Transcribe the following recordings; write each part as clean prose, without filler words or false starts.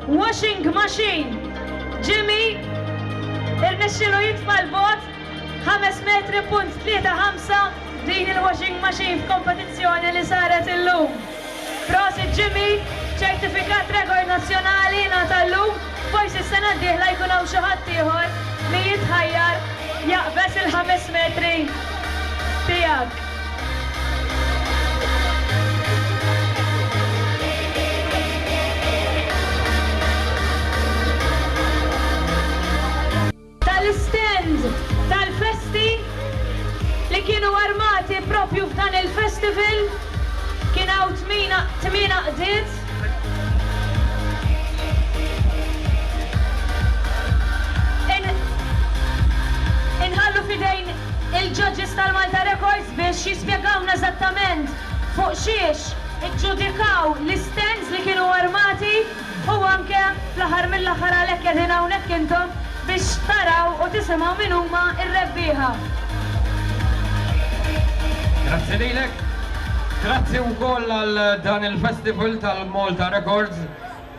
washing machine. Jimmy irnexxielu jitfa' l-vot 5.35 din il-washing machine f'kompetizzjoni li saret illum. Prosit Jimmy, ċertifikat rekord nazzjonali nagħta llum, forsi s-sena d-dieħla jkun hawn xi ħadd ieħor li jitħajjar jaqbes il-5 metri tiegħek. Tal-stand tal-festi li kienu armati propju f'dan il-festival kien hawn 8 qdiet. Inħallu fidejn il-judges tal-Malta Records biex jispjegawna eżattament fuq xiex iġġudikaw l-stands li kienu armati u anke fl-aħħar mill-aħħar għalhekk qegħdin hawnhekk intom biex taraw u tisimgħu min huma r-rebbieħa. Grazzi lilek. Grazzi wkoll għal dan il-festival tal-Malta Records.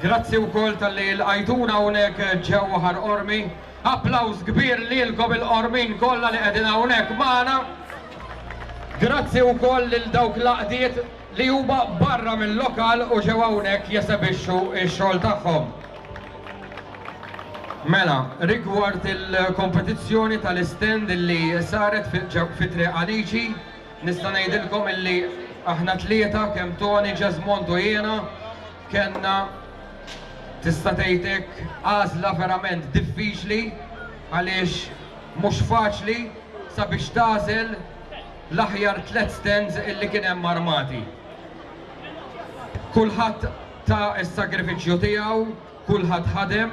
Grazzi wkoll tal-li l-għajtuna hawnhekk ġewwa Ħarqormi. Applaus kbir lilkom il-qormin kollha li qegħdin hawnhekk magħna. Grazzi wkoll lil dawk l-għaqdiet li huma barra mill-lokal u ġew hawnhekk jesebixxu x-xogħol tagħhom. Mela, rigward il-kompetizzjoni tal-istend li saret fi Triq Aliċi, nista' ngħidilkom illi aħna tlieta kemm Tony, Jesmond u jiena kellna tista' tgħidlek għażla verament diffiċli għaliex mhux faċli sabiex tagħżel l-aħjar 3 stands illi kien hemm armati. Kulħadd ta' is-sagrifiċċju tiegħu, kulħadd ħadem,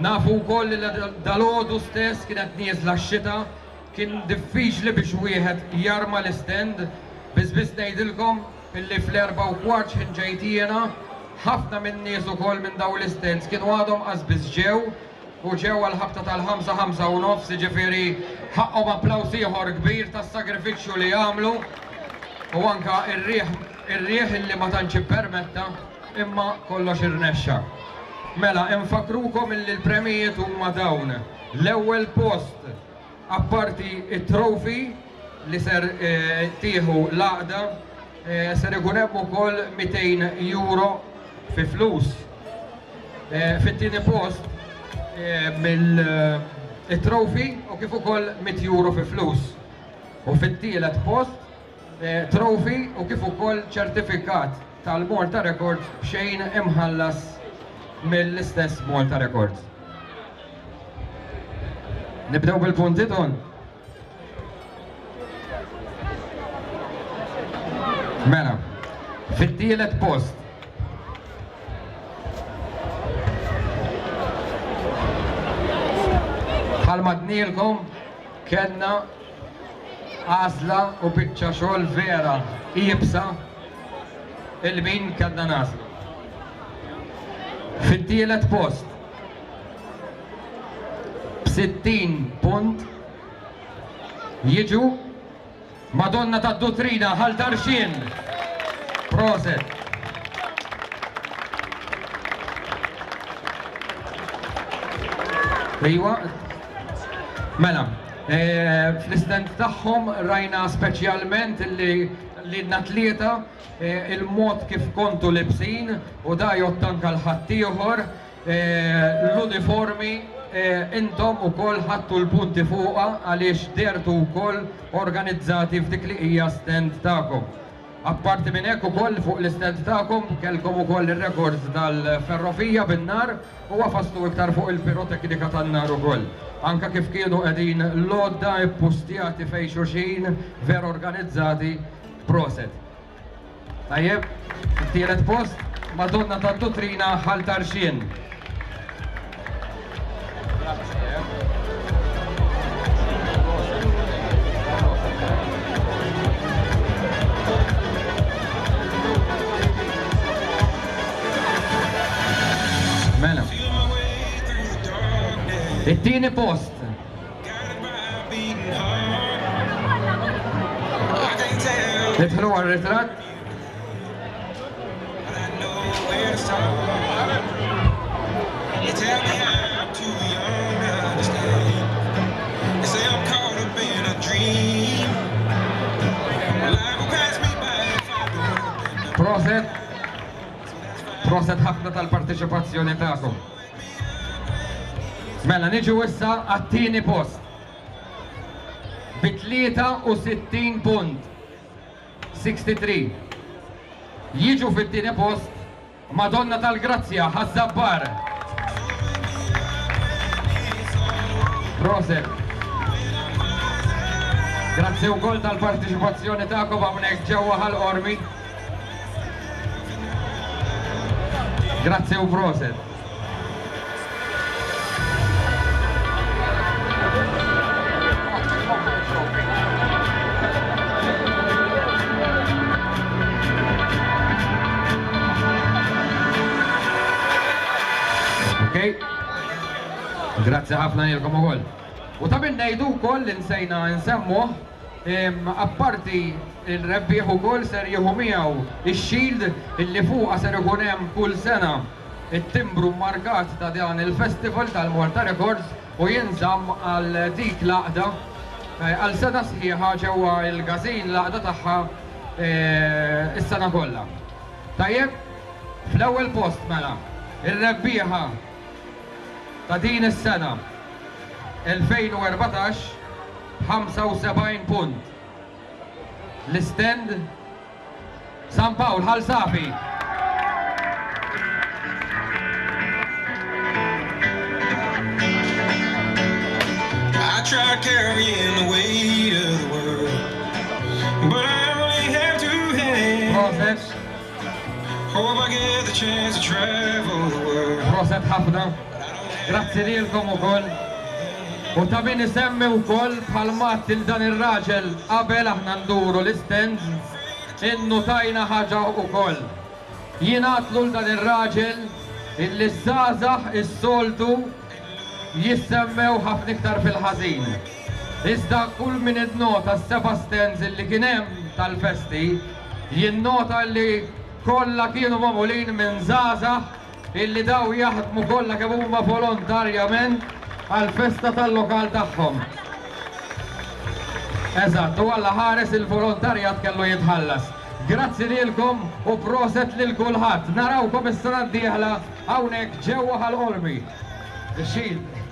nafu wkoll li dalgħodu stess kienet nieżla x-xita, kien diffiċli biex wieħed jarma l-istend, biss ngħidilkom illi fl-4:15 ħin ġejt jiena ħafna minn nies ukoll minn dawn l-istends kienu għadhom qasbis ġew u ġew għal-ħabta tal-5:05, jiġifieri ħaqhom applaws ieħor kbir tas-sagrifiċċju li għamlu u anke ir-rieħ illi ma tantx ippermetta imma kollox irnexxa. Mela, infakrukom illi l-premijiet huma dawn. L-ewwel post apparti it-trofi li ser tieħu l-għaqda ser ikun hemm ukoll 200 euro fi flus. Fit-tieni post mill-trofi u kif ukoll 100 euro fi flus. U fit-tielet post trofi u kif ukoll ċertifikat tal-Malta Records b'xejn imħallas mill-istess Malta Records. Nibdew bil-punti ton. Mela, fit-tielet post bħalma dnielkom kellna għażla u biċċa xogħol vera qiebsa il-min kellna naslu. Fit-tielet post b'60 punt jiġu Madonna tad-Dutrina Ħaltarxien. Proset. Ejwa. Mela, fl-istent tagħhom rajna speċjalment li n-atlieta il-mod kif kontu libsin u da jottanka l-ħadd ieħor l-uniformi intom ukoll ħadtu l-punti fuqha għaliex dertu wkoll organizzati f'dik li hija stand tagħkom. Apparti minn hekk ukoll fuq l-istent tagħkom kellkom ukoll ir-records tal-ferrovija bin-nar u wafastu iktar fuq il-piroteknika tan-nar ukoll. Anka kif kienu qegħdin lodda ippustjati fejn xulxin vera organizzati proset. Tajjeb, it-tielet post Madonna tad-Dutrina Ħaltarxien. Mela. It-tieni post. Nidħlu għal-ritratt. Proset ħafna tal-parteċipazzjoni tagħkom. Mela niġu issa għat-tieni post. B-63 punt. 63. Jiġu fit-tieni post Madonna tal-Grazzja, Ħazzabbar. Proset. Grazzi wkoll tal-partiċipazzjoni tagħkom hawnhekk ġewwa ħall-qormi. Grazzi u proset. Ok? Grazzi ħafna lilkom ukoll. U ta' minn ngħidu wkoll li nsejna nsemmuh, apparti il-rebbieħ ukoll ser jieħu miegħu ix-shield illi fuqha ser ikun hemm kull sena it-timbru markat ta' dan il-festival tal-Malta Records u jinżamm għal dik l-għaqda għal sena sħiħa ġewwa il-gazin l-għaqda tagħha is-sena kollha. Tajjeb, fl-ewwel post mela, ir-rebbieħa ta' din is-sena 2014 75 punt. L-istend San Pawl Ħalsafi. I try carrying the weight of the world, but I only have two hands. Proset. Hope I get the chance to travel the world. Proset ħafna. Grazzi lilkom ukoll. U ta' min isemmi wkoll bħalmat il dan ir-raġel qabel aħna nduru l-istend innutajna ħaġa wkoll. Jingħatlu l dan ir-raġel illi żgħażagħ is-soltu jissemmew ħafna iktar fil-ħażin. Iżda kull min iddnota s-seba' stands illi kien hemm tal-festi jinnota li kollha kienu magħmulin minn żgħażagħ illi daw jaħdmu kollha kemm huma volontarjament għal-festa tal-lokal tagħhom. Eżatt, u għalla ħares il-volontarjat kellu jitħallas. Grazzi lilkom u proset lil kulħadd. Narawkom is-sena d-dieħla hawnhekk ġewwa ħall-qormi. Ix-Shield.